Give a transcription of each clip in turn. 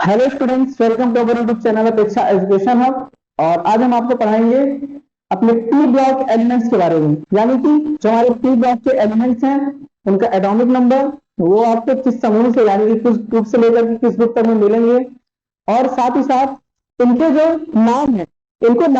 Hello students, welcome to our YouTube channel Apeksha education hub. और आज हम आपको पढ़ाएंगे अपने पी ब्लॉक एलिमेंट्स के बारे में, यानी कि जो हमारे पी ब्लॉक के एलिमेंट्स हैं उनका एटॉमिक नंबर, वो आपको किस समूह से यानी कि किस ग्रुप से लेकर के किस ग्रुप तक में मिलेंगे। और साथ ही साथ इनके जो नाम है, इनके जो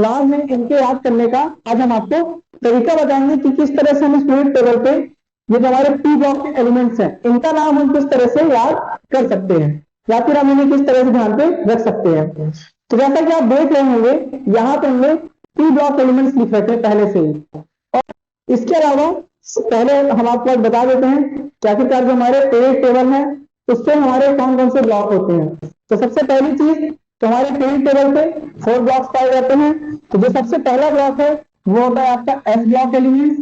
नाम है इनके याद करने का आज हम आपको तरीका बताएंगे कि किस तरह से हम इस पीरियड टेबल पे ये जो हमारे पी ब्लॉक के एलिमेंट्स हैं इनका नाम हम किस तरह से याद कर सकते हैं या फिर हम इन्हें किस तरह से ध्यान पे रख सकते हैं। तो जैसा कि आप देख रहे होंगे, यहाँ पे हमने पी ब्लॉक एलिमेंट्स लिख रखे हैं पहले से ही। और इसके अलावा पहले हम आपको आज बता देते हैं कि आखिरकार जो हमारे पीरियड टेबल है उससे हमारे कौन कौन से ब्लॉक होते हैं। तो सबसे पहली चीज, तो हमारे पीरियड टेबल पे 4 ब्लॉक्स पाए जाते हैं। तो जो सबसे पहला ब्लॉक है वो होता है आपका एस ब्लॉक एलिमेंट्स।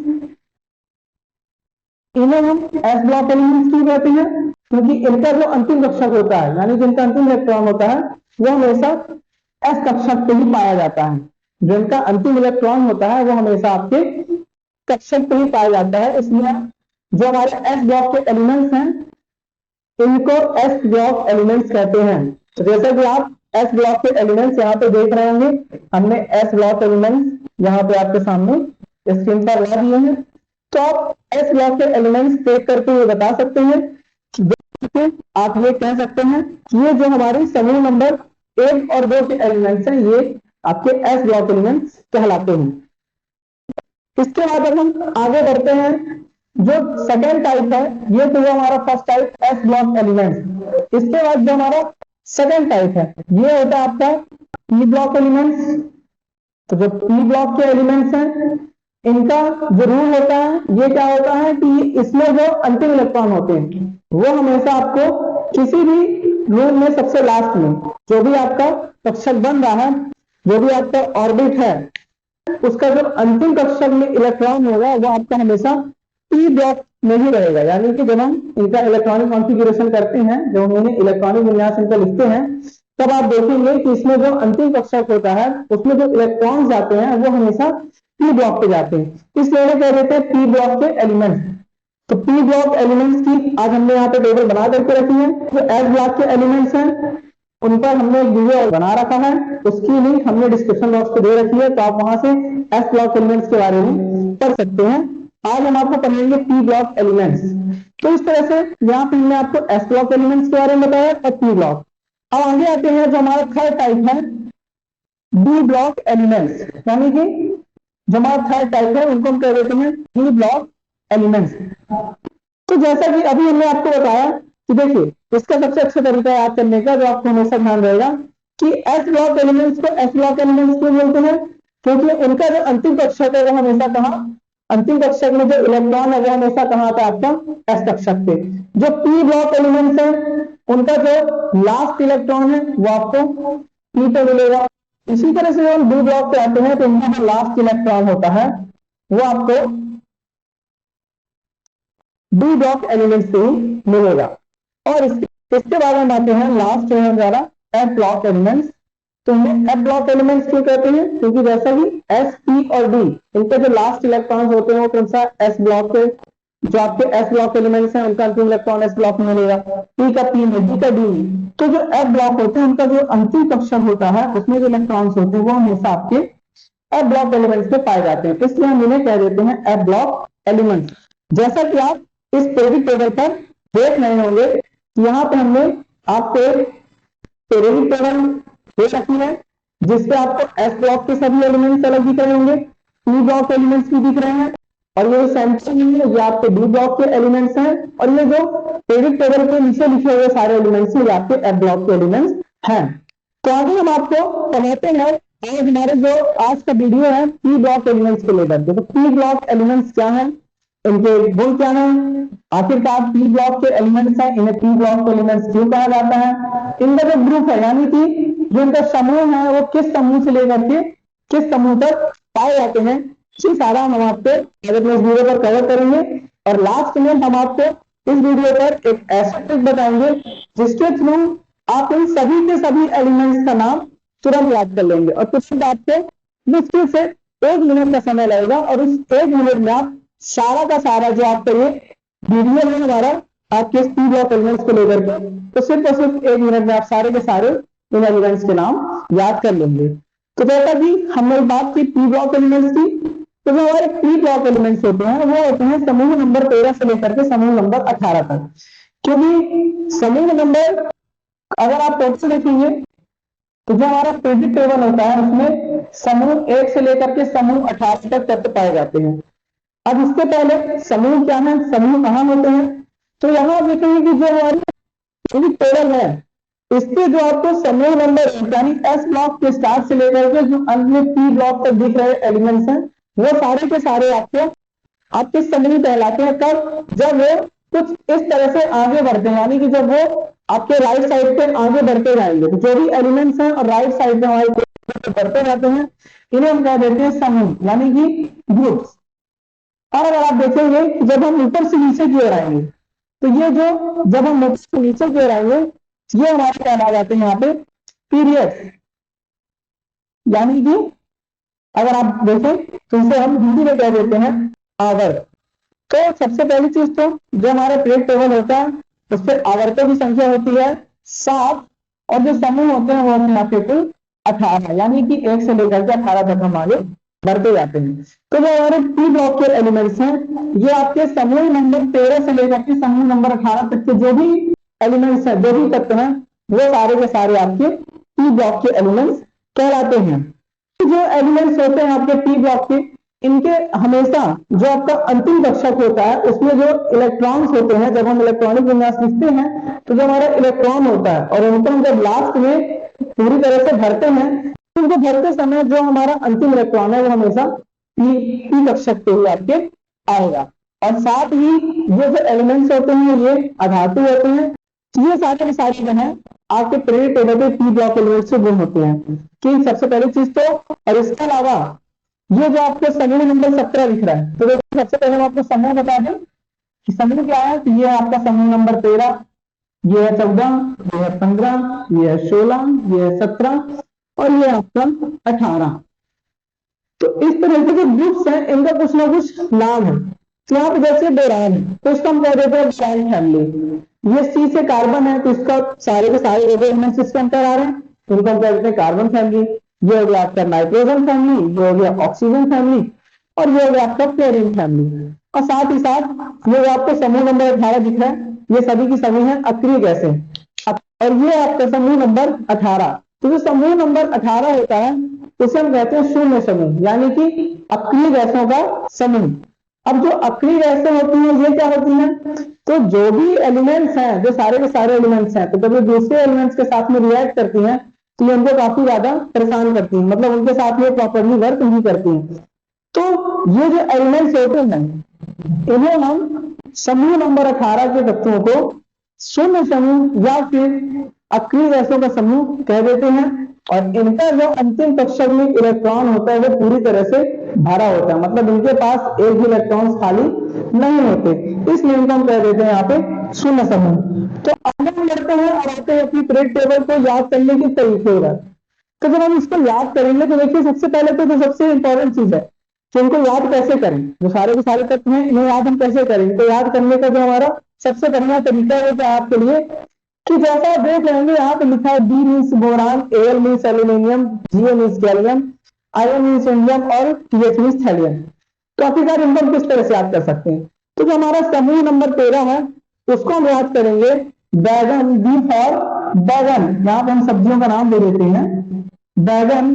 इन्हें हम एस ब्लॉक एलिमेंट्स क्यों कहते हैं? क्योंकि इनका जो अंतिम कक्षक होता है यानी जिनका अंतिम इलेक्ट्रॉन होता है वो हमेशा एस कक्षक पे ही पाया जाता है। जो इनका अंतिम इलेक्ट्रॉन होता है वो हमेशा आपके कक्षक पे ही पाया जाता है। इसलिए जो हमारे एस ब्लॉक के एलिमेंट्स हैं इनको एस ब्लॉक एलिमेंट्स कहते हैं। तो जैसा कि आप एस ब्लॉक के एलिमेंट्स यहाँ पे देख रहे होंगे, हमने एस ब्लॉक एलिमेंट्स यहाँ पे आपके सामने स्क्रीन पर ला दिए हैं। तो आप एस ब्लॉक के एलिमेंट्स देख करके ये बता सकते हैं, आप ये कह सकते हैं कि ये जो हमारे समूह नंबर 1 और 2 के एलिमेंट्स हैं ये आपके एस ब्लॉक एलिमेंट्स कहलाते हैं। इसके बाद अब हम आगे बढ़ते हैं, जो सेकेंड टाइप है ये तो हमारा first type S block elements. इसके बाद जो हमारा सेकेंड टाइप है ये होता है आपका पी ब्लॉक एलिमेंट्स। तो जो पी ब्लॉक के एलिमेंट्स हैं इनका जो रूल होता है ये क्या होता है कि इसमें जो अंतिम इलेक्ट्रॉन होते हैं वो हमेशा आपको किसी भी रूल में सबसे लास्ट में जो भी आपका कक्षक बन रहा है, जो भी आपका ऑर्बिट है, उसका जो अंतिम कक्षक में इलेक्ट्रॉन होगा वो आपका हमेशा पी ब्लॉक में ही रहेगा। यानी कि जब हम इनका इलेक्ट्रॉनिक कॉन्फ़िगरेशन करते हैं, जब हम इन्हें इलेक्ट्रॉनिक विन्यास इनका लिखते हैं, तब आप देखेंगे कि इसमें जो अंतिम कक्षक होता है उसमें जो इलेक्ट्रॉन जाते हैं वो हमेशा पी ब्लॉक पे जाते हैं। इसलिए कह देते हैं पी ब्लॉक के एलिमेंट्स। तो पी ब्लॉक एलिमेंट्स की आज हमने यहाँ पे टेबल बना करके रखी है। जो एस ब्लॉक के एलिमेंट्स हैं उन पर हमने एक वीडियो बना रखा है, उसकी लिंक हमने डिस्क्रिप्शन बॉक्स पे दे रखी है, तो आप वहां से एस ब्लॉक एलिमेंट्स के बारे में पढ़ सकते हैं। आज हम आपको पढ़ेंगे पी ब्लॉक एलिमेंट्स। तो इस तरह से यहाँ पे हमने आपको एस ब्लॉक एलिमेंट्स के बारे में बताया और पी ब्लॉक। अब आगे आते हैं जो हमारा थर्ड टाइप है डी ब्लॉक एलिमेंट्स, यानी कि जो हमारा थर्ड टाइप है उनको हम कह देते हैं डी ब्लॉक एलिमेंट्स। तो जैसा कि अभी हमने आपको बताया कि देखिए इसका सबसे अच्छा तरीका याद करने का जो आपको हमेशा ध्यान रहेगा कि एस ब्लॉक एलिमेंट्स को एस ब्लॉक एलिमेंट्स क्यों बोलते हैं? क्योंकि उनका जो अंतिम कक्षक है वो हमेशा कहाँ, अंतिम कक्षक में जो इलेक्ट्रॉन है वो हमेशा कहाँ आता है आपका एस कक्षक पे। जो पी ब्लॉक एलिमेंट्स है उनका जो लास्ट इलेक्ट्रॉन है वो आपको पी पे मिलेगा। इसी तरह से हम डी ब्लॉक पे आते हैं तो इनका जो लास्ट इलेक्ट्रॉन होता है वो आपको डी ब्लॉक एलिमेंट से ही मिलेगा। और इसके बाद हम आते हैं लास्ट में हमारा एफ ब्लॉक एलिमेंट्स। तो हम एफ ब्लॉक एलिमेंट्स क्यों कहते हैं? क्योंकि जैसा कि एस, पी और डी इनके जो लास्ट इलेक्ट्रॉन्स होते हैं वो कौन सा एस ब्लॉक पे, जो आपके एस ब्लॉक एलिमेंट्स हैं उनका अंतिम इलेक्ट्रॉन एस ब्लॉक में मिलेगा। पी का पी में, डी का डी में। तो जो एफ ब्लॉक होते हैं उनका जो अंतिम कक्षक होता है उसमें जो इलेक्ट्रॉन्स होते हैं वो हमेशा आपके एफ ब्लॉक एलिमेंट्स पे पाए जाते हैं। इसलिए हम इन्हें कह देते हैं एफ ब्लॉक एलिमेंट्स। जैसा कि आप इस पीरियडिक टेबल पर देख रहे होंगे, यहाँ पे हमने आपको एक पीरियडिक टेबल दे रखी है जिसपे आपको एस ब्लॉक के सभी एलिमेंट्स अलग दिख रहे होंगे, पी ब्लॉक एलिमेंट्स भी दिख रहे हैं, और ये सेंटर में है ये आपके डी ब्लॉक के एलिमेंट्स हैं, और ये जो पीरियडिक टेबल के नीचे लिखे हुए सारे एलिमेंट्स ये आपके एफ ब्लॉक के एलिमेंट्स हैं। तो आगे हम आपको पढ़ाते हैं आज हमारे जो आज का वीडियो है पी ब्लॉक एलिमेंट्स को लेकर। तो पी ब्लॉक एलिमेंट्स क्या है, इनके गुण क्या है, आखिरकार पी ब्लॉक के एलिमेंट्स हैं इन्हें पी ब्लॉक के एलिमेंट्स क्यों कहा जाता है, इनका जो ग्रुप है यानी कि जो इनका समूह है वो किस समूह से लेकर के किस समूह तक पाए जाते हैं, ये सारा हम आपको इस वीडियो पर कवर करेंगे। और लास्ट में हम आपको इस वीडियो पर एक ऐसा ट्रिक बताएंगे जिसके थ्रू आप इन सभी के सभी एलिमेंट्स का नाम तुरंत याद कर लेंगे। और तुरंत आपको मुश्किल से 1 मिनट का समय लगेगा और उस 1 मिनट में आप सारा का सारा जो आपका ये वीडियो है हमारा आपके पी ब्लॉक एलिमेंट्स को लेकर के, तो सिर्फ और सिर्फ 1 मिनट में आप सारे के सारे इन एलिमेंट्स के नाम याद कर लेंगे। तो जैसा कि हमने बात की पी ब्लॉक एलिमेंट्स की, तो जो हमारे पी ब्लॉक एलिमेंट्स होते हैं वो होते हैं समूह नंबर 13 से लेकर के समूह नंबर 18 तक। क्योंकि समूह नंबर अगर आप टोटल देखेंगे तो जो हमारा पीरियड टेबल होता है उसमें समूह 1 से लेकर के समूह 18 तक तत्व पाए जाते हैं। अब इसके पहले समूह क्या है, समूह कहाँ होते हैं, तो यहाँ देखेंगे कि जो हमारी टेबल है इसके जो आपको समूह नंबर यानी एस ब्लॉक के स्टार्ट से लेकर के जो अंत में पी ब्लॉक तक दिख रहे एलिमेंट्स हैं वो सारे के सारे आपके समूह कहलाते हैं। कब, जब वो कुछ इस तरह से आगे बढ़ते हैं, यानी कि जब वो आपके राइट साइड पे आगे बढ़ते जाएंगे, तो जो भी एलिमेंट्स हैं और राइट साइड में हमारे बढ़ते जाते हैं इन्हें हम कह देते हैं समूह, यानी कि ग्रुप्स। और अगर आप देखेंगे जब हम ऊपर से नीचे की ओर आएंगे तो ये जो जब हम ऊपर से नीचे की ओर आएंगे ये हमारे कहला जाते हैं यहाँ पे पीरियड्स, यानी कि अगर आप देखें तो इसे हम हिंदी में कह देते हैं आवर। तो सबसे पहली चीज तो जो हमारा पीरियड टेबल होता है उस पर आवर्तों की संख्या होती है 7 और जो समूह होते हैं वो होते हैं आपके कुल 18, यानी कि 1 से लेकर के 18 तक हम आगे बढ़ते जाते हैं। तो जो हमारे पी ब्लॉक के एलिमेंट्स हैं ये आपके समूह नंबर 13 से लेकर के समूह नंबर 18 तक के जो भी एलिमेंट्स हैं, जो भी तत्व हैं, वो सारे के सारे आपके पी ब्लॉक के एलिमेंट्स कहलाते हैं। तो जो एलिमेंट्स होते हैं आपके पी ब्लॉक के, इनके हमेशा जो आपका अंतिम कक्षक होता है उसमें जो इलेक्ट्रॉन्स होते हैं, जब हम इलेक्ट्रॉनिक विन्यास लिखते हैं तो जो हमारा इलेक्ट्रॉन होता है और उनको हम जब लास्ट में पूरी तरह से भरते हैं तो उनको भरते समय जो हमारा अंतिम इलेक्ट्रॉन है वो हमेशा पी कक्षक पे ही आपके आएगा। और साथ ही ये जो एलिमेंट्स होते हैं ये अधातु होते हैं। ये सारे के सारे जो है आपके पीरियड टेबल पे पी ब्लॉक एलिमेंट्स से गुण होते हैं कि सबसे पहली चीज तो, और इसके अलावा ये जो आपको समूह नंबर 17 दिख रहा है, तो देखिए सबसे पहले हम आपको समूह बता दें कि समूह क्या है। तो ये है आपका समूह नंबर 13, ये है 14, ये है 15, ये है 16, ये है 17 और ये आपका 18। तो इस तरह के जो ग्रुप्स हैं इनका कुछ ना कुछ नाम है। तो यहाँ पे जैसे बोरान है तो इसको हम कह देते हैं बोरान फैमिली। ये सी से कार्बन है तो इसका सारे के सारे एलिमेंट्स इसके अंदर आ रहे हैं, तो इनको हम कह देते हैं कार्बन फैमिली। ये हो गया आपका नाइट्रोजन फैमिली, ये हो गया ऑक्सीजन फैमिली और ये हो गया आपका फ्लोरीन फैमिली। और साथ ही साथ ये आपको समूह नंबर 18 दिख रहा है, ये सभी की सभी है अक्रिय गैसें। और ये आपका समूह नंबर 18। तो जो समूह नंबर 18 होता है उसे हम कहते हैं शून्य समूह, यानी कि अक्रिय गैसों का समूह। अब जो अक्रिय गैसें होती हैं ये क्या होती हैं, तो जो भी एलिमेंट्स हैं, जो सारे के सारे एलिमेंट्स हैं, तो जब ये दूसरे एलिमेंट्स के साथ में रिएक्ट करती हैं तो ये उनको काफी ज्यादा परेशान करती हैं, मतलब उनके साथ में प्रॉपरली वर्क नहीं करती हैं। तो ये जो एलिमेंट्स होते हैं इन्हें हम समूह नंबर 18 के तत्वों को शून्य समूह या फिर अक्रिय गैसों का समूह कह देते हैं। और इनका जो अंतिम कक्षक में इलेक्ट्रॉन होता है वो पूरी तरह से भरा होता है, मतलब इनके पास एक भी इलेक्ट्रॉन खाली नहीं होते, इसलिए इनको हम कह देते हैं यहाँ पे शून्य समूह। तो आगे हम बढ़ते हैं और आते हैं अपनी पीरियड टेबल को याद करने के तरीके पर। तो जब हम इसको याद करेंगे तो देखिए सबसे पहले तो जो सबसे इंपॉर्टेंट चीज है कि इनको याद कैसे करें, जो सारे के सारे तत्व हैं इन्हें याद हम कैसे करेंगे। तो याद करने का जो हमारा सबसे बढ़िया तरीका है आपके लिए कि जैसा आप देख लेंगे यहाँ पे लिखा है B means boron, L means aluminium, G means gallium, I means indium और टीएच मीन्स थैलियम। तो आखिरकार इनको हम किस तरह से याद कर सकते हैं। तो जो हमारा समूह नंबर 13 है उसको हम याद करेंगे बैगन, बी फॉर बैगन, यहाँ पे हम सब्जियों का नाम दे देते हैं बैगन।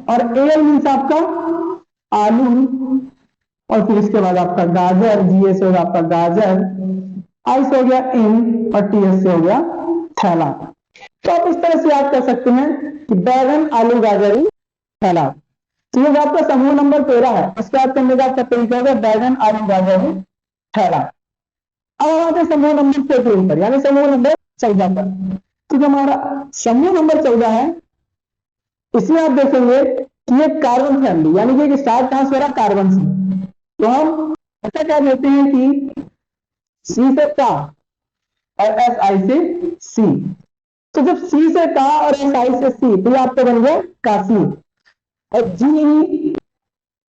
और एल मीन्स आपका आलू और फिर इसके बाद आपका गाजर, जी से होगा आपका गाजर, आई से हो गया इन और टी से हो गया थैला। तो आप इस तरह से याद कर सकते हैं कि बैगन, आलू, गाजर, थैला। तो ये आपका समूह नंबर 13 है, इसको याद करने का आपका तरीका होगा बैगन, आलू, गाजर, थैला। अब आते हैं समूह नंबर 14 पर, यानी समूह नंबर 14 पर। तो जो हमारा समूह नंबर 14 है इसमें आप देखेंगे कि ये कार्बन फैमिली, यानी कि स्टार कहां से हो रहा कार्बन से। तो हम ऐसा क्या देते हैं कि सी से का और एस आई से सी। तो जब सी से का और एस आई से सी तो ये आपको बन गया काशी। और जी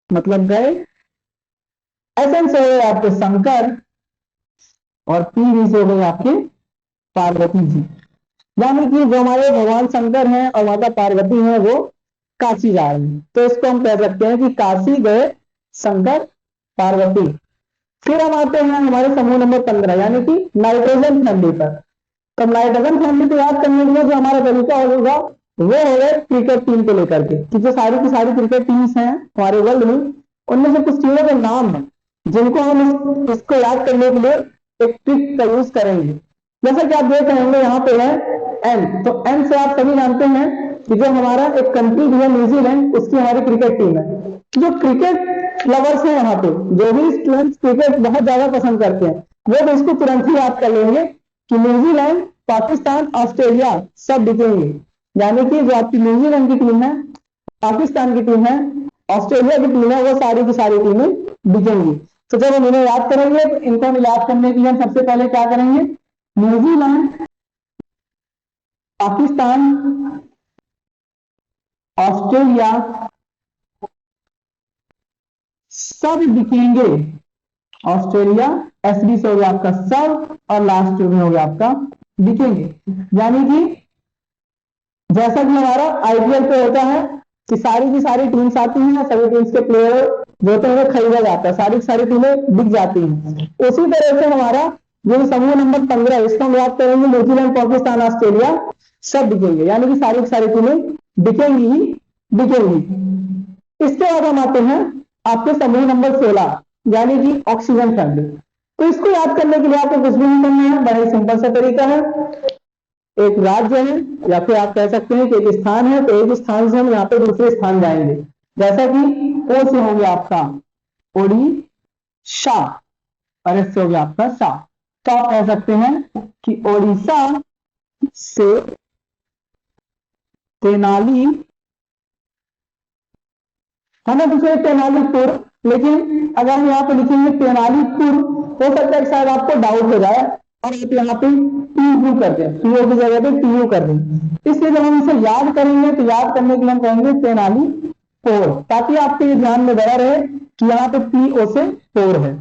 मतलब गए, एस एन से हो आपके शंकर, और पी वी से हो गए आपके पार्वती जी। यानी कि जो हमारे भगवान शंकर हैं और माता पार्वती हैं वो काशी जा रहे हैं, तो इसको हम कह सकते हैं कि काशी गए शंकर पार्वती। फिर हम आते हैं हमारे समूह नंबर 15 यानी कि नाइट्रोजन फैमिली पर। तो नाइट्रोजन फैमिली को याद करने के लिए जो हमारा तरीका होगा वो है क्रिकेट टीम को लेकर के, कि जो सारी की सारी क्रिकेट टीम्स हैं हमारे वर्ल्ड में, उनमें से कुछ टीमों के नाम है जिनको हम इसको याद करने के लिए एक ट्रिक का यूज करेंगे। जैसा कि आप देख रहे होंगे यहाँ पे है एन, तो एन से आप सभी जानते हैं कि जो हमारा एक कंट्री भी है न्यूजीलैंड, उसकी हमारी क्रिकेट टीम है। जो क्रिकेट लवर्स हैं यहाँ पे, जो भी स्टूडेंट्स क्रिकेट बहुत ज्यादा पसंद करते हैं, वो भी इसको तुरंत ही याद कर लेंगे कि न्यूजीलैंड, पाकिस्तान, ऑस्ट्रेलिया सब दिखेंगे। यानी कि जो आपकी न्यूजीलैंड की टीम है, पाकिस्तान की टीम है, ऑस्ट्रेलिया की टीम है, वो सारी की सारी टीमें दिखेंगी। तो जब हम इन्हें याद करेंगे तो इनको हम याद करने के लिए हम सबसे पहले क्या करेंगे, न्यूजीलैंड, पाकिस्तान, ऑस्ट्रेलिया सब दिखेंगे। ऑस्ट्रेलिया एसबी से हो गया आपका सब, और लास्ट में हो गया आपका दिखेंगे। यानी कि जैसा कि हमारा आईपीएल पे होता है कि सारी की सारी टीम्स आती हैं, सभी टीम्स के प्लेयर जो होते हैं खरीदा जाता है, सारी की सारी टीमें बिक जाती हैं। उसी तरह से हमारा जो समूह नंबर 15 इसको हम याद करेंगे, न्यूजीलैंड, पाकिस्तान, ऑस्ट्रेलिया सब दिखेंगे। यानी कि सारी की सारी टीमें दिखेंगी ही दिखेंगी। इसके बाद हम आते हैं आपके समूह नंबर 16 यानी कि ऑक्सीजन फैमिली। तो इसको याद करने के लिए आपको कुछ भी नहीं करना है, बड़ा ही सिंपल सा तरीका है। एक राज्य है या फिर आप कह सकते हैं कि एक स्थान है, तो एक स्थान से हम यहाँ पे दूसरे स्थान जाएंगे। जैसा कि ओ से हो गया आपका ओडिशा और एस से हो गया आपका सा, तो आप कह सकते हैं कि ओडिशा से तेनाली है ना, दूसरे तेनालीपुर। लेकिन अगर हम यहाँ पे लिखेंगे तेनालीपुर, हो सकता है शायद आपको डाउट हो जाए और आप यहाँ पे टीयू कर दें, पीओ की जगह पे टीयू कर दें। इसलिए जब हम इसे याद करेंगे तो याद करने के लिए हम कहेंगे तेनालीपुर, ताकि आपके ये ध्यान में बना रहे कि यहाँ पे पीओ से 4 है।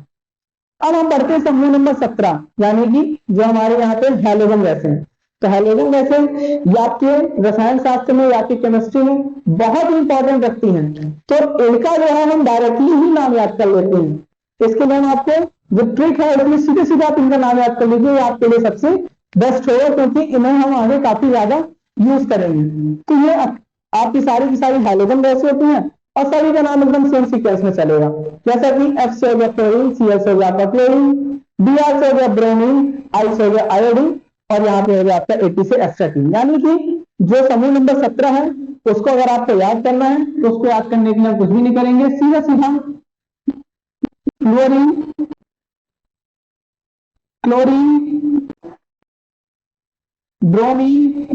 अब हम बढ़ते हैं समूह नंबर 17 यानी कि जो हमारे यहाँ पे हैलोजन गैस हैं। तो हैलोजन गैसें या आपके रसायन शास्त्र में या आपकी केमिस्ट्री में बहुत इंपॉर्टेंट रखती हैं, तो इनका जो है हम डायरेक्टली ही नाम याद कर लेते हैं। इसके लिए हम आपको जो ट्रिक है उसमें सीधे सीधे आप इनका नाम याद कर लीजिए, आपके लिए सबसे बेस्ट होगा, क्योंकि इन्हें हम आगे काफी ज्यादा यूज करेंगे। तो ये आपकी सारी की सारी हैलोजन गैसें होती हैं और सभी का नाम एकदम सेम सीक्वेंस में चलेगा। जैसा कि एफ से हो गया फ्लोरीन, सी एल से हो गया आपका क्लोरीन, बी आर से हो गया ब्रोमीन, आई से हो गया आयोडीन, और यहाँ पे हो गया आपका 80 से एस्ट्रेटिन। यानी कि जो समूह नंबर 17 है उसको अगर आपको याद करना है तो उसको याद करने के लिए हम कुछ भी नहीं करेंगे, सीधा सीधा फ्लोरीन, क्लोरीन, ब्रोमीन,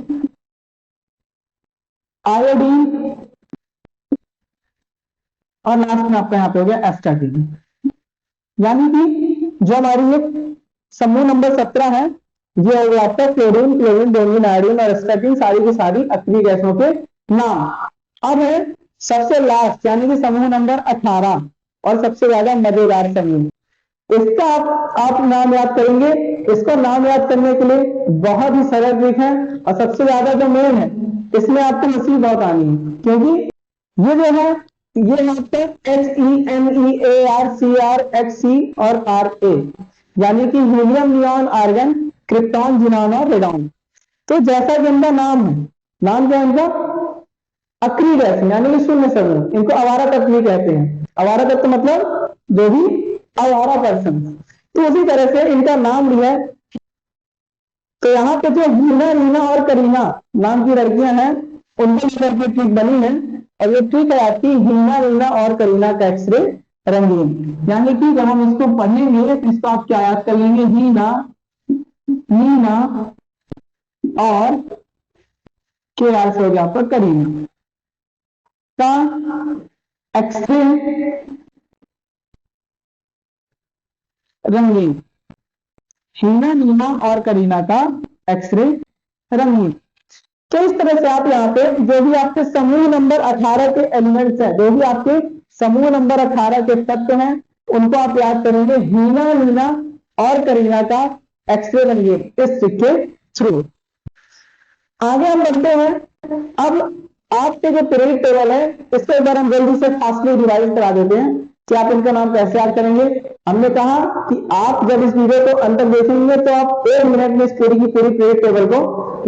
आयोडीन और लास्ट में आपका यहाँ पे हो गया एस्ट्रेटिन। यानी कि जो हमारी ये समूह नंबर 17 है ये हो गया आपका फ्लोरीन, क्लोरीन, ब्रोमीन, आयोडीन और एस्ट्रेटिन, सारी की सारी अक्रिय गैसों के नाम। अब है सबसे लास्ट यानी कि समूह नंबर 18 और सबसे ज्यादा मजेदार समूह। इसका आप नाम याद करेंगे। इसको नाम याद करने के लिए बहुत ही सरल ट्रिक है और सबसे ज्यादा जो मेन है इसमें आपको हंसी बहुत आनी है, क्योंकि ये जो है ये आपका HEMEARCRHC और RA यानी कि helium, neon, argon, krypton, xenon और रेडॉन। तो जैसा कि इनका नाम है, नाम क्या है इनका, अक्रिय गैस यानी कि शून्य समूह, इनको आवारा तत्व भी कहते हैं। आवारा तत्व मतलब जो भी आवारा पर्सन। तो उसी तरह से इनका नाम लिया है। तो यहाँ पे जो हीना, रीना और करीना नाम की लड़कियां हैं उनके लेकर के ट्रिक बनी है, और ये ट्रिक है आपकी हीना, रीना और करीना का एक्सरे रंगीन। यानी कि जब हम इसको पढ़ेंगे तो इसको आप क्या याद कर लेंगे, हीना, नीना और के आर से हो गया आपका करीना का एक्सरे रंगीन। हीना, नीना और करीना का एक्सरे रंगीन। तो इस तरह से आप यहाँ पे जो भी आपके समूह नंबर 18 के एलिमेंट्स हैं, जो भी आपके समूह नंबर 18 के तत्व हैं, उनको आप याद करेंगे। हीना, नीना और करीना का एक्सरे रंगीन इस ट्रिक के थ्रू। आगे हम बढ़ते हैं। अब आपके जो पीरियडिक टेबल है इसको एक बार हम जल्दी से फास्टली रिवाइज करा देते हैं कि आप इनका नाम कैसे याद करेंगे। हमने कहा कि आप जब इस वीडियो को अंत तक देखेंगे तो आप 1 मिनट में इस पूरी की पूरी पीरियडिक टेबल को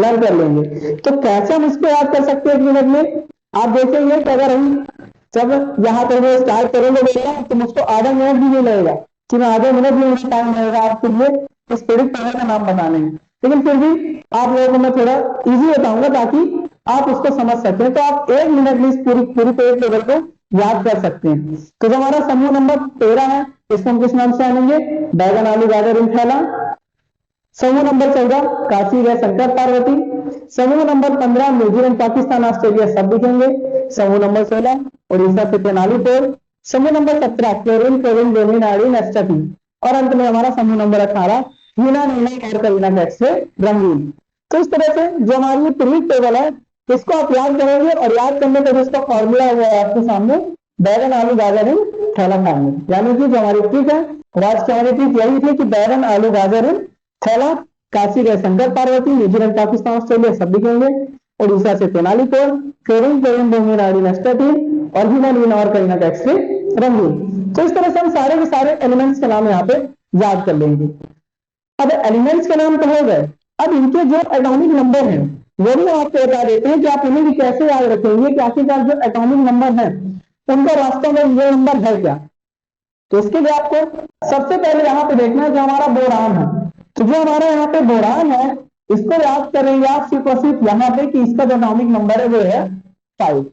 लर्न कर लेंगे। तो कैसे हम इसको याद कर सकते हैं 1 मिनट में? आप देखेंगे कि अगर हम जब यहाँ पर वो स्टार्ट करेंगे बोलेगा तो मुझको आधा मिनट भी नहीं लगेगा कि मैं आधे मिनट में मुझे टाइम लगेगा आपके लिए इस पीरियडिक टेबल का नाम बताने में। लेकिन फिर भी आप लोगों को मैं थोड़ा इजी बताऊंगा ताकि आप उसको समझ सकते हैं। तो आप 1 मिनट में इस पूरी पीरियड टेबल को याद कर सकते हैं। तो जो हमारा समूह नंबर 13 है इसको हम किस नाम से आनेंगे? बैगन आलू गाजर इन थैला। समूह नंबर 14 काशी गए शंकर पार्वती। समूह नंबर 15 न्यूजीलैंड पाकिस्तान ऑस्ट्रेलिया सब दिखेंगे। समूह नंबर 16 उड़ीसा से तेनालीपुर। समूह number 17 chlorine chlorine bromine iodine astatine. और अंत में हमारा समूह नंबर 18 हीना नीला और करीना कैक्स से रंगीन। तो इस तरह से जो हमारी पीरियड टेबल है इसको आप याद करेंगे और याद करने का जिसका फॉर्मूला हुआ है आपके सामने बैगन आलू गाजर इन थैला खाने, यानी कि जो हमारी ट्रिक है आज की हमारी ट्रिक यही थी कि बैगन आलू गाजर इन थैला, काशी गए शंकर पार्वती, न्यूजीलैंड पाकिस्तान ऑस्ट्रेलिया सब दिखेंगे। उड़ीसा से Tenalipur, chlorine chlorine bromine iodine astatine और हीना नीला और करीना कैक्स से रंगीन। तो इस तरह से हम सारे के सारे एलिमेंट्स के नाम यहाँ पे याद कर लेंगे। अब एलिमेंट्स के नाम तो हो गए, अब इनके जो एटॉमिक नंबर हैं वो भी आपको बता देते हैं कि आप उन्हें भी कैसे याद रखेंगे कि आखिरकार जो एटॉमिक नंबर है उनका वास्तव में ये नंबर है क्या। तो इसके लिए आपको सबसे पहले यहाँ पे देखना है जो हमारा बोरान है। तो जो हमारा यहाँ पे बोरान है इसको याद करेंगे आप सिर्फ और सिर्फ यहाँ पे कि इसका जो एटॉमिक नंबर है वो है 5।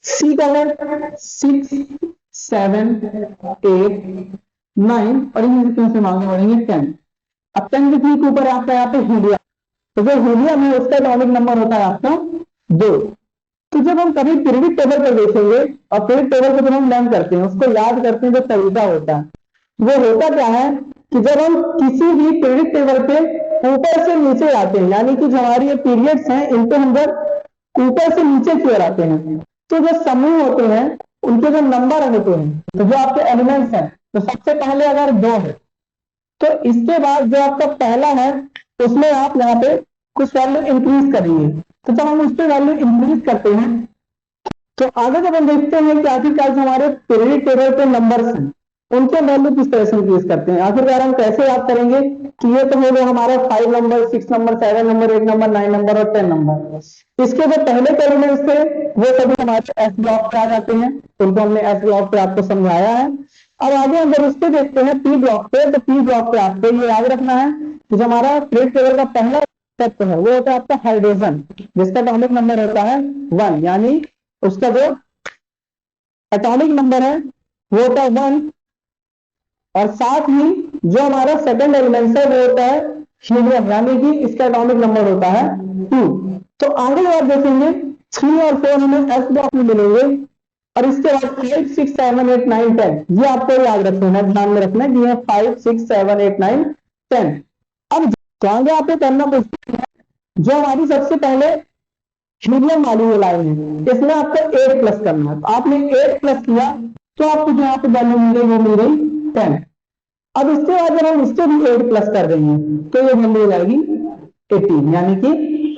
सी का है 6 7 8 9 और इनमें से मांगे बढ़ेंगे 10। अब 10 के ठीक ऊपर आपका यहाँ पे हीलियम। तो जो हीलियम है उसका एटॉमिक नंबर होता है आपका 2। तो जब हम कभी पीरियडिक टेबल पर देखेंगे और पीरियडिक टेबल को जब हम लर्न करते हैं उसको याद करते हैं जो तरीका होता है वो होता क्या है कि जब हम किसी भी पीरियडिक टेबल पे ऊपर से नीचे आते हैं, यानी कि जो हमारी ये पीरियड्स हैं इन पे हम जब ऊपर से नीचे की ओर आते हैं तो जो समूह होते हैं उनके जो नंबर होते हैं तो जो आपके एलिमेंट्स हैं तो सबसे पहले अगर 2 है तो इसके बाद जो आपका पहला है उसमें आप यहाँ पे कुछ वैल्यू इंक्रीज करेंगे। तो जब हम उस पर वैल्यू इंक्रीज करते हैं तो आगे जब हम देखते हैं कि आखिरकार जो हमारे पीरियड टेबल पे नंबर्स हैं उनके वैल्यू किस तरह से इंक्रीज करते हैं। आखिरकार हम कैसे याद करेंगे कि ये तो हो गया हमारा 5 number 6 number 7 number 8 number 9 number और 10 नंबर। इसके जो पहले के एलिमेंट्स थे वो सभी हमारे एस ब्लॉक पे आ जाते हैं, उनको हमने एस ब्लॉक पे आपको समझाया है। अब आगे हम जब उसको देखते हैं पी ब्लॉक पे, तो पी ब्लॉक पे आपको ये याद रखना है कि जो हमारा पीरियड टेबल का पहला तत्व है वो होता है आपका हाइड्रोजन, जिसका एटॉमिक नंबर होता है 1, यानी उसका जो एटॉमिक नंबर है वो होता है 1। और साथ ही जो हमारा सेकंड एलिमेंट है वो होता है हीलियम, यानी कि इसका एटॉमिक नंबर होता है 2। तो आगे आप देखेंगे 3 और 4 हमें एस ब्लॉक में मिलेंगे और इसके बाद 5 6 7 8 9 10 ये आपको याद रखना है, ध्यान में रखना है कि ये 5 6 7 8 9 10। अब तो आगे आपको करना पड़ता है जो हमारी सबसे पहले हीलियम वाली वो लाइन है इसमें आपको 8 प्लस करना है। तो आपने 8 प्लस किया तो आपको जो यहाँ पे वैल्यू मिल गई वो मिल गई 10। अब इसके बाद जब हम इसको भी 8 प्लस कर देंगे तो ये वैल्यू हो जाएगी 18, यानी कि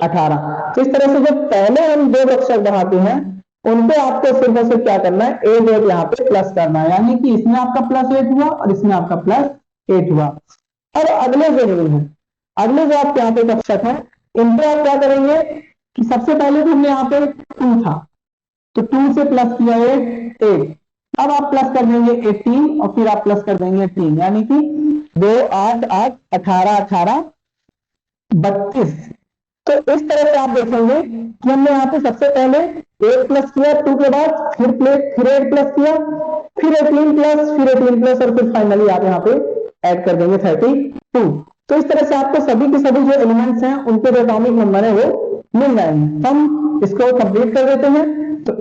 18। तो इस तरह से जब पहले हम 2 अक्षर बढ़ाते हैं उनको आपको सिर्फ और सिर्फ क्या करना है 8 8 यहाँ पे प्लस करना है, यानी कि इसमें आपका प्लस 8 हुआ और इसमें आपका प्लस 8 हुआ। और अगले जो रूल है, अगले जो आपके यहाँ पे अक्षर है इन पे आप क्या करेंगे कि सबसे पहले तो हमने यहाँ पे 2 था तो 2 से प्लस किया 8। अब आप प्लस कर देंगे 18 और फिर आप प्लस कर देंगे 3, यानी कि 2 8 8 18 18 32। तो इस तरह से आप देखेंगे कि हमने यहाँ पे सबसे पहले 8 प्लस किया 2 के बाद फिर 8 प्लस किया फिर 18 प्लस फिर 18 प्लस और फिर फाइनली आप यहाँ पे ऐड कर देंगे 32। तो इस तरह से आपको सभी के सभी जो एलिमेंट्स हैं उनके जो एटॉमिक नंबर है वो मिल जाएंगे। हम इसको कंप्लीट कर देते हैं। तो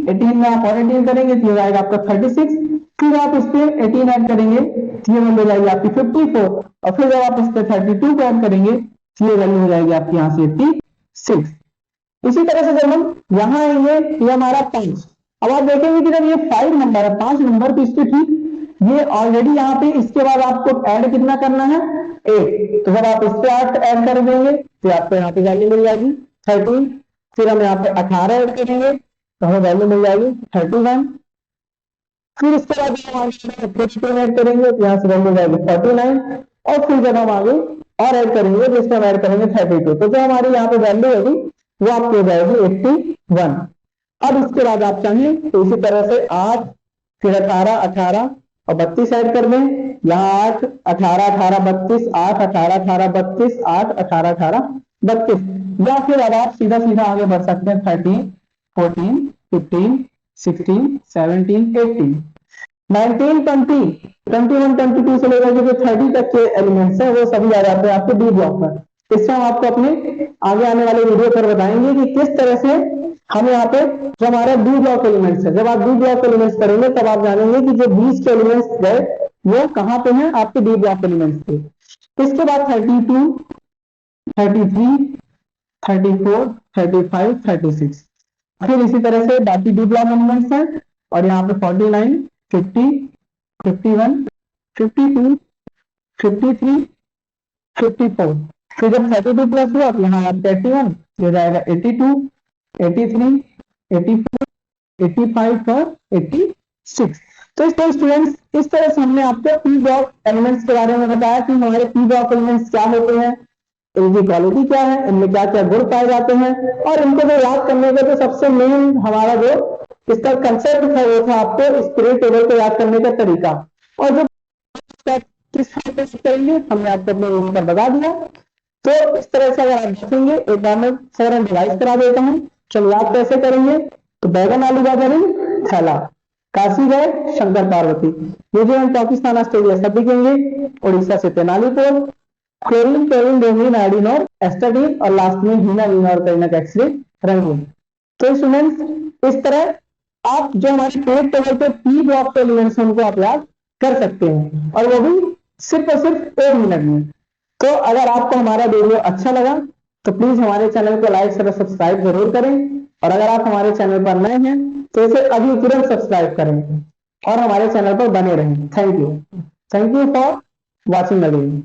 18 में आप और 18 करेंगे तो ये आएगा आपका 36, फिर आप इस पे 18 ऐड करेंगे तो ये वैल्यू हो जाएगी आपकी 54 और फिर जब आप इस पे 32 को ऐड करेंगे तो ये वैल्यू हो जाएगी आपकी यहाँ से 86। इसी तरह से जब हम यहाँ आएंगे ये हमारा 5। अब आप देखेंगे कि जब ये 5 नंबर है 5 नंबर तो इसके ठीक ये ऑलरेडी यहाँ पे, इसके बाद आपको ऐड कितना करना है 8, तो जब आप इस पे 8 ऐड कर देंगे तो आपको यहाँ पे वैल्यू मिल जाएगी 13। फिर हम यहाँ पे 18 ऐड करेंगे तो हमें वैल्यू मिल जाएगी 31। फिर इसके बाद हम ऐड करेंगे तो यहाँ से वैल्यू जाएगी 49। और फिर जब हम आगे और ऐड करेंगे तो इसमें हम ऐड करेंगे 32, तो जो हमारी यहाँ पे वैल्यू होगी वो आपकी हो जाएगी 81। अब इसके बाद आप चाहें तो इसी तरह से 8 फिर 18 18 और 32 ऐड कर दें। यहाँ 8 18 18 32 8 18 18 32 8 18 18 32, या फिर अब आप सीधा सीधा आगे बढ़ सकते हैं 13 14 15 16 17 18 19 20 21 22 से लेकर जो 30 तक के एलिमेंट्स हैं वो सभी आ जाते हैं आपके डी ब्लॉक पर। इससे हम आपको अपने आगे आने वाले वीडियो पर बताएंगे कि किस तरह से हम यहाँ पे जो हमारा डी ब्लॉक एलिमेंट्स है, जब आप डी ब्लॉक एलिमेंट्स करेंगे तब आप जानेंगे कि जो बीच के एलिमेंट्स गए वो कहाँ पे हैं आपके डी ब्लॉक एलिमेंट्स पे। इसके बाद 32 33 34 35 36, फिर इसी तरह से बाकी डी ब्लॉक एलिमेंट्स हैं और यहाँ पे 49 50 51 52 53 54। फिर जब 32 प्लस हुआ तो यहाँ आप 31 हो जाएगा 82 83 84 85 और 86। तो इस तरह स्टूडेंट्स, इस तरह से हमने आपको पी ब्लॉक एलिमेंट्स के बारे में बताया कि हमारे पी ब्लॉक एलिमेंट्स क्या होते हैं, इनकी क्वालिटी क्या है, इनमें क्या क्या गुण पाए जाते हैं, और इनको जो याद करने का तो सबसे मेन हमारा जो इसका कंसेप्ट था वो था आपको स्पिरिट टेबल को याद करने का तरीका। और जो किस तरह से करेंगे हमने आपको अपने रूम पर बता दिया। तो इस तरह से अगर आप देखेंगे, एक बार मैं फौरन रिवाइज करा देता हूँ। चलो याद कैसे करेंगे, तो बैगन आलू गाजर थैला, काशी गए शंकर पार्वती, न्यूजीलैंड पाकिस्तान ऑस्ट्रेलिया सब लिखेंगे, उड़ीसा से Tenalipur, chlorine chlorine bromine iodine और एस्टाडीन, और लास्ट में हीना वीना और करीना का एक्सरे रंगीन। तो स्टूडेंट्स इस तरह आप जो हमारे पीरियड टेबल पे पी ब्लॉक के एलिमेंट्स हैं उनको आप याद कर सकते हैं, और वो भी सिर्फ और सिर्फ 1 मिनट में। तो अगर आपको हमारा वीडियो अच्छा लगा तो प्लीज हमारे चैनल को लाइक और सब्सक्राइब जरूर करें, और अगर आप हमारे चैनल पर नए हैं तो इसे अभी तुरंत सब्सक्राइब करें और हमारे चैनल पर बने रहें। Thank you for watching the video.